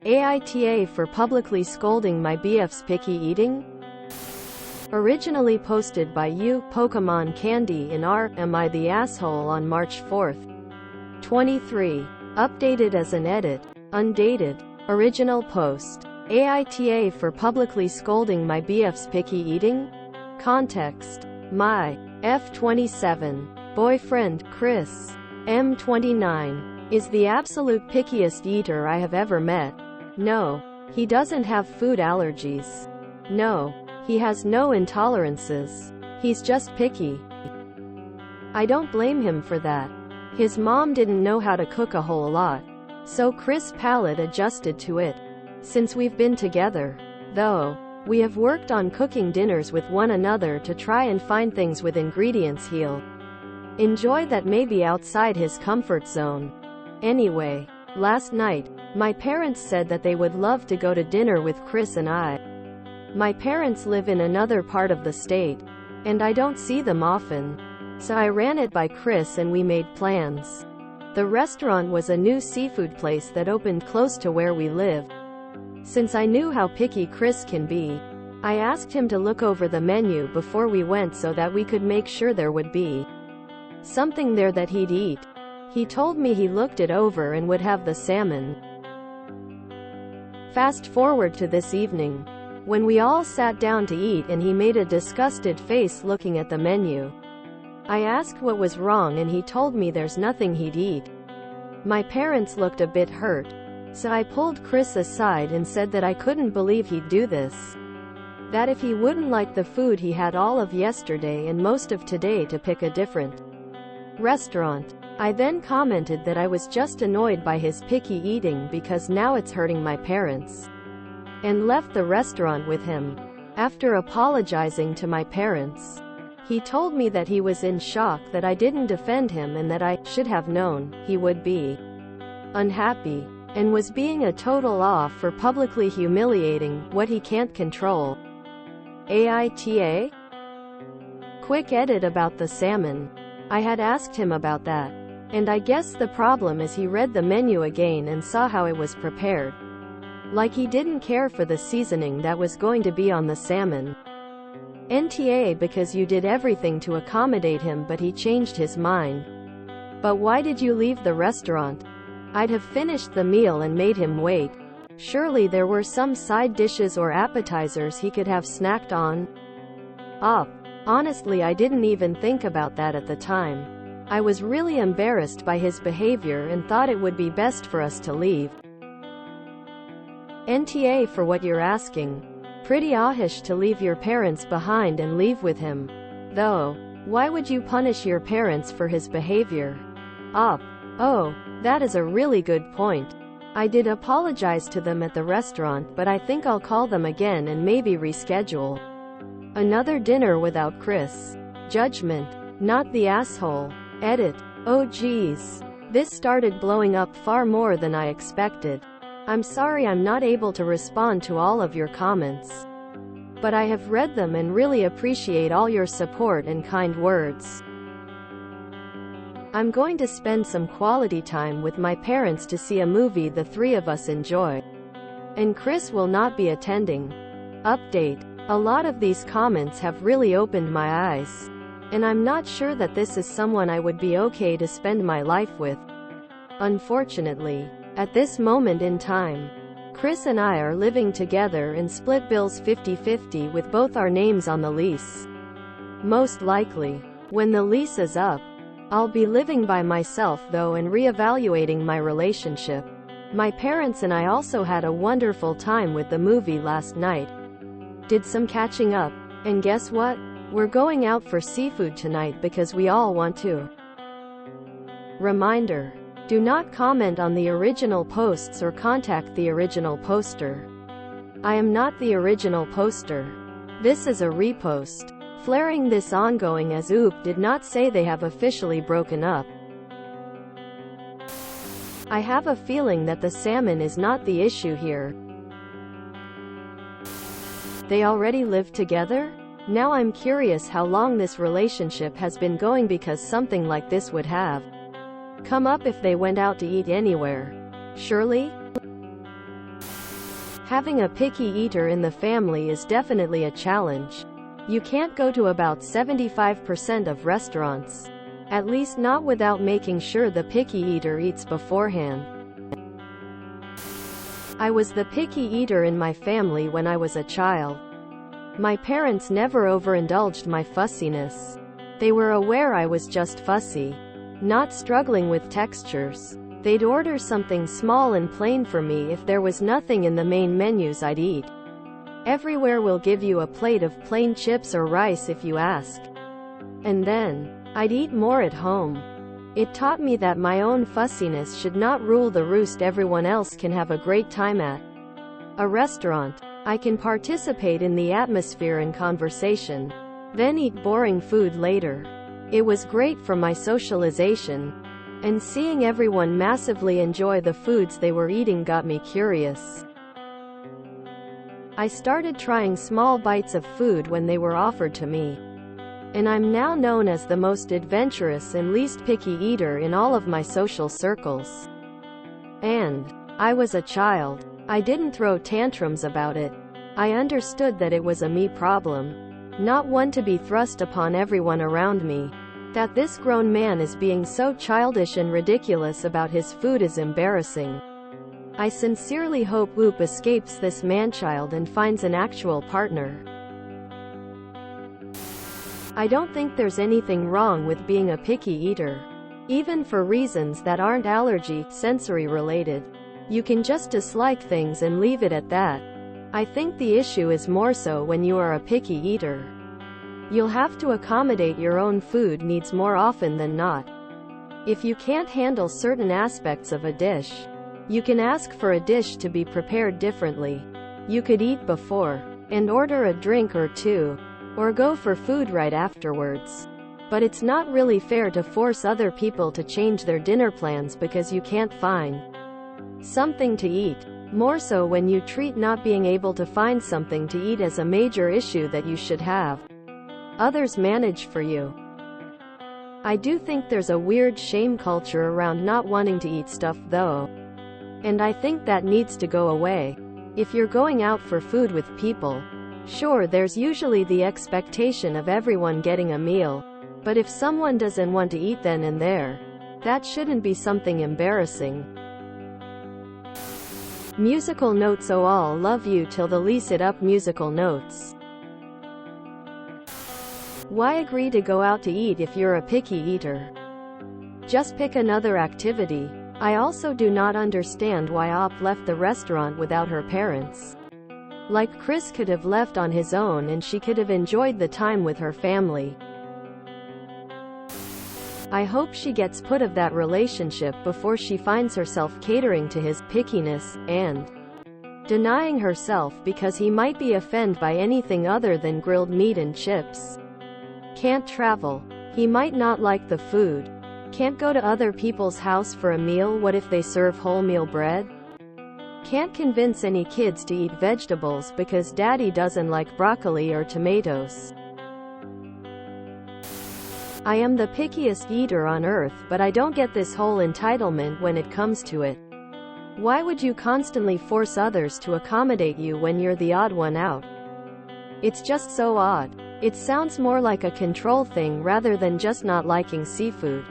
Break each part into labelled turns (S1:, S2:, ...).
S1: AITA for publicly scolding my BF's picky eating? Originally posted by you, Pokemon Candy in r. Am I the Asshole on March 4th, 23. Updated as an edit. Undated. Original post. AITA for publicly scolding my BF's picky eating? Context. My F27 boyfriend, Chris, M29, is the absolute pickiest eater I have ever met. No, he doesn't have food allergies. No, he has no intolerances. He's just picky. I don't blame him for that. His mom didn't know how to cook a whole lot, so Chris' palate adjusted to it. Since we've been together, though, we have worked on cooking dinners with one another to try and find things with ingredients he'll enjoy that may be outside his comfort zone. Anyway, last night, my parents said that they would love to go to dinner with Chris and I. My parents live in another part of the state, and I don't see them often. So I ran it by Chris and we made plans. The restaurant was a new seafood place that opened close to where we live. Since I knew how picky Chris can be, I asked him to look over the menu before we went so that we could make sure there would be something there that he'd eat. He told me he looked it over and would have the salmon. Fast forward to this evening, when we all sat down to eat and he made a disgusted face looking at the menu. I asked what was wrong and he told me there's nothing he'd eat. My parents looked a bit hurt, so I pulled Chris aside and said that I couldn't believe he'd do this. That if he wouldn't like the food he had all of yesterday and most of today to pick a different restaurant. I then commented that I was just annoyed by his picky eating because now it's hurting my parents, and left the restaurant with him. After apologizing to my parents, he told me that he was in shock that I didn't defend him and that I should have known he would be unhappy, and was being a total off for publicly humiliating what he can't control. AITA? Quick edit about the salmon. I had asked him about that, and I guess the problem is he read the menu again and saw how it was prepared. Like he didn't care for the seasoning that was going to be on the salmon. NTA because you did everything to accommodate him but he changed his mind. But why did you leave the restaurant? I'd have finished the meal and made him wait. Surely there were some side dishes or appetizers he could have snacked on. Honestly, I didn't even think about that at the time. I was really embarrassed by his behavior and thought it would be best for us to leave. NTA for what you're asking. Pretty ahish to leave your parents behind and leave with him. Though, why would you punish your parents for his behavior? Oh, that is a really good point. I did apologize to them at the restaurant, but I think I'll call them again and maybe reschedule another dinner without Chris. Judgment. Not the asshole. Edit. Oh geez. This started blowing up far more than I expected. I'm sorry I'm not able to respond to all of your comments, but I have read them and really appreciate all your support and kind words. I'm going to spend some quality time with my parents to see a movie the three of us enjoy, and Chris will not be attending. Update. A lot of these comments have really opened my eyes, and I'm not sure that this is someone I would be okay to spend my life with. Unfortunately, at this moment in time, Chris and I are living together and split bills 50-50 with both our names on the lease. Most likely, when the lease is up, I'll be living by myself though and reevaluating my relationship. My parents and I also had a wonderful time with the movie last night. Did some catching up, and guess what? We're going out for seafood tonight because we all want to. Reminder. Do not comment on the original posts or contact the original poster. I am not the original poster. This is a repost. Flaring this ongoing as OOP did not say they have officially broken up. I have a feeling that the salmon is not the issue here. They already live together? Now I'm curious how long this relationship has been going because something like this would have come up if they went out to eat anywhere. Surely? Having a picky eater in the family is definitely a challenge. You can't go to about 75% of restaurants. At least not without making sure the picky eater eats beforehand. I was the picky eater in my family when I was a child. My parents never overindulged my fussiness. They were aware I was just fussy, not struggling with textures. They'd order something small and plain for me. If there was nothing in the main menus, I'd eat. Everywhere will give you a plate of plain chips or rice if you ask. And then, I'd eat more at home. It taught me that my own fussiness should not rule the roost everyone else can have a great time at a restaurant. I can participate in the atmosphere and conversation, then eat boring food later. It was great for my socialization, and seeing everyone massively enjoy the foods they were eating got me curious. I started trying small bites of food when they were offered to me. And I'm now known as the most adventurous and least picky eater in all of my social circles. And I was a child. I didn't throw tantrums about it. I understood that it was a me problem, not one to be thrust upon everyone around me. That this grown man is being so childish and ridiculous about his food is embarrassing. I sincerely hope Whoop escapes this man-child and finds an actual partner. I don't think there's anything wrong with being a picky eater, even for reasons that aren't sensory related. You can just dislike things and leave it at that. I think the issue is more so when you are a picky eater. You'll have to accommodate your own food needs more often than not. If you can't handle certain aspects of a dish, you can ask for a dish to be prepared differently. You could eat before, and order a drink or two, or go for food right afterwards. But it's not really fair to force other people to change their dinner plans because you can't find something to eat. More so when you treat not being able to find something to eat as a major issue that you should have others manage for you. I do think there's a weird shame culture around not wanting to eat stuff though. And I think that needs to go away. If you're going out for food with people, sure, there's usually the expectation of everyone getting a meal. But if someone doesn't want to eat then and there, that shouldn't be something embarrassing. Musical notes. Oh, all love you till the lease it up. Musical notes. Why agree to go out to eat if you're a picky eater? Just pick another activity. I also do not understand why Op left the restaurant without her parents. Like Chris could have left on his own and she could have enjoyed the time with her family. I hope she gets put of that relationship before she finds herself catering to his pickiness, and denying herself because he might be offended by anything other than grilled meat and chips. Can't travel. He might not like the food. Can't go to other people's house for a meal. What if they serve wholemeal bread? Can't convince any kids to eat vegetables because daddy doesn't like broccoli or tomatoes. I am the pickiest eater on earth, but I don't get this whole entitlement when it comes to it. Why would you constantly force others to accommodate you when you're the odd one out? It's just so odd. It sounds more like a control thing rather than just not liking seafood.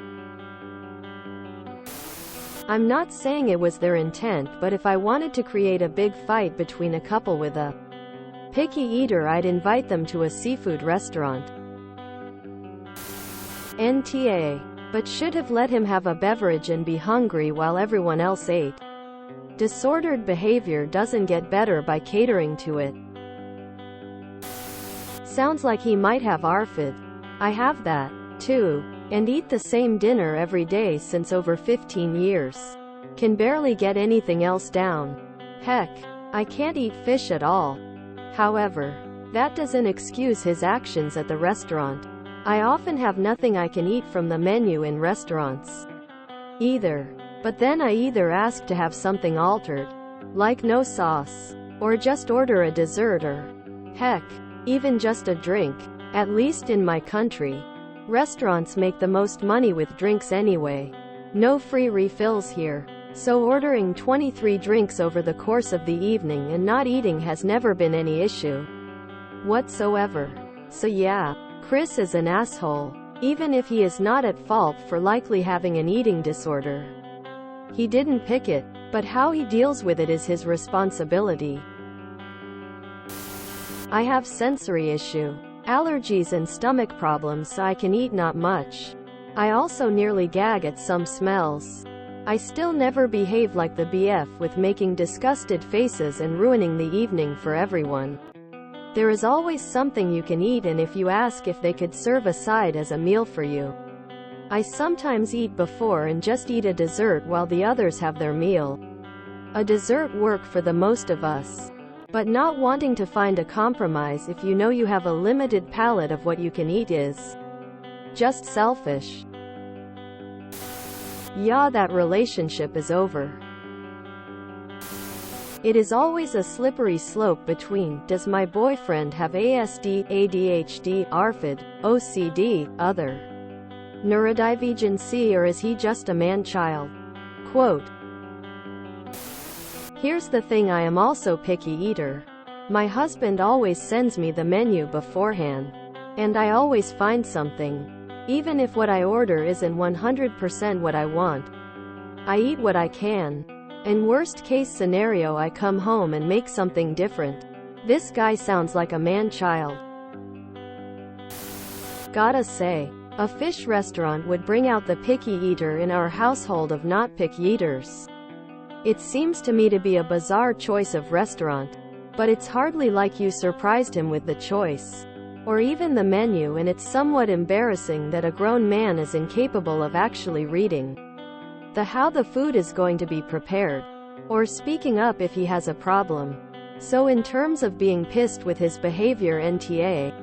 S1: I'm not saying it was their intent, but if I wanted to create a big fight between a couple with a picky eater, I'd invite them to a seafood restaurant. NTA. But should have let him have a beverage and be hungry while everyone else ate. Disordered behavior doesn't get better by catering to it. Sounds like he might have ARFID. I have that, too. And eat the same dinner every day since over 15 years. Can barely get anything else down. Heck, I can't eat fish at all. However, that doesn't excuse his actions at the restaurant. I often have nothing I can eat from the menu in restaurants either. But then I either ask to have something altered, like no sauce, or just order a dessert or, heck, even just a drink. At least in my country, restaurants make the most money with drinks anyway. No free refills here. So ordering 23 drinks over the course of the evening and not eating has never been any issue whatsoever. So yeah, Chris is an asshole. Even if he is not at fault for likely having an eating disorder. He didn't pick it, but how he deals with it is his responsibility. I have sensory issue, allergies and stomach problems, so I can eat not much. I also nearly gag at some smells. I still never behave like the BF with making disgusted faces and ruining the evening for everyone. There is always something you can eat, and if you ask if they could serve a side as a meal for you. I sometimes eat before and just eat a dessert while the others have their meal. A dessert work for the most of us. But not wanting to find a compromise if you know you have a limited palette of what you can eat is just selfish. Yeah, that relationship is over. It is always a slippery slope between, does my boyfriend have ASD, ADHD, ARFID, OCD, other neurodivergency, or is he just a man-child? Quote, here's the thing, I am also picky eater. My husband always sends me the menu beforehand. And I always find something. Even if what I order isn't 100% what I want. I eat what I can. In worst case scenario, I come home and make something different. This guy sounds like a man-child. Gotta say, a fish restaurant would bring out the picky eater in our household of not picky eaters. It seems to me to be a bizarre choice of restaurant, but it's hardly like you surprised him with the choice, or even the menu, and it's somewhat embarrassing that a grown man is incapable of actually reading how the food is going to be prepared, or speaking up if he has a problem. So in terms of being pissed with his behavior, NTA.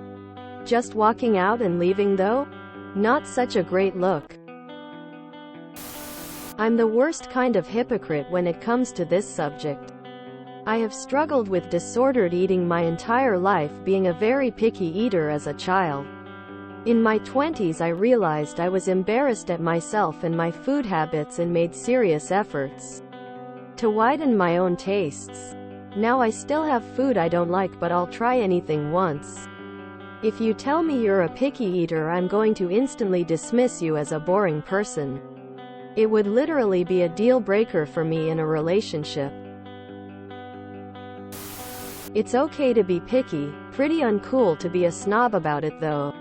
S1: Just walking out and leaving though? Not such a great look. I'm the worst kind of hypocrite when it comes to this subject. I have struggled with disordered eating my entire life, being a very picky eater as a child. In my 20s I realized I was embarrassed at myself and my food habits and made serious efforts to widen my own tastes. Now I still have food I don't like, but I'll try anything once. If you tell me you're a picky eater, I'm going to instantly dismiss you as a boring person. It would literally be a deal breaker for me in a relationship. It's okay to be picky, pretty uncool to be a snob about it though.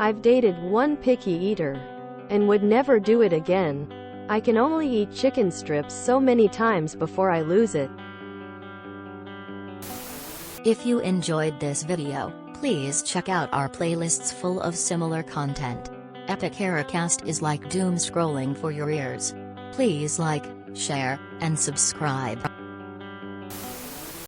S1: I've dated one picky eater, and would never do it again. I can only eat chicken strips so many times before I lose it.
S2: If you enjoyed this video, please check out our playlists full of similar content. Epic Haircast is like doom scrolling for your ears. Please like, share, and subscribe.